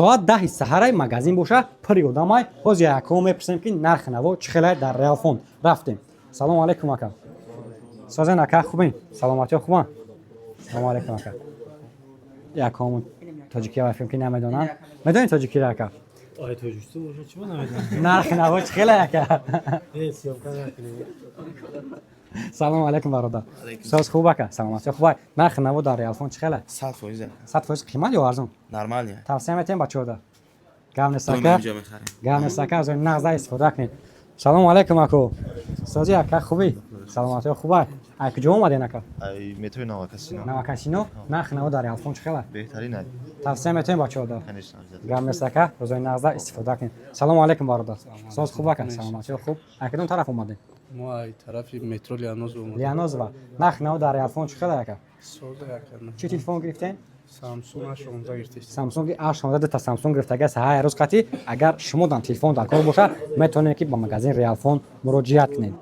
соат 10 саҳарай магазин боша пури одамай ҳозир яком мепурсем ки нархи наво чӣ хелай дар Реалфонд рафтем. Салому алейкум ака. Созен ака хубин? Саломатиё хубан? Салому алейкум ака. Яком тоҷикия вафем ки намедонам. Медонӣ тоҷикия ака? Ой, тоҷикисту боша чима намедонам. Нархи наво чӣ хелай ака? Сиёмка накунем. Салому алейкум бародар. Соз хуб ака? Саломатиё хубай? Нархи наво дар Реалфонд чӣ хелай? 100%. 100% қимат ё арзон? Нормально. Тавсия метем бачода. Гам нест Дома ака? инҷо мехарем. Гам нест ака, аз он нағза истифода кунед. Салому алейкум ако. Сози ака хубӣ? Саломатиё хубай? Ай куҷо омаден ака? Ай метои Новокасино. Навакасино? Нархи наво дар Реалфонд чӣ хелай? Беҳтарин ай. Тавсия метем бачода. Конечно, обязательно. Гам нест ака, аз он нағза истифода кунед. Салому алейкум бародар. Соз хуб ака? Саломатиё хуб? Ай кадом тараф омаден? Мо ай тарафи метро Лианоз омадем. Лианозова. Нархи наво дар Реалфонд чӣ хелай ака? Соза якана. Чӣ телефон гирифтен? Samsung 16 гирифтем. Samsung A16 дата Samsung гирифтага саҳаи рӯз қатӣ агар шумо дар телефон дар кор боша метавонед ки ба магазин Реалфонд муроҷиат кунед.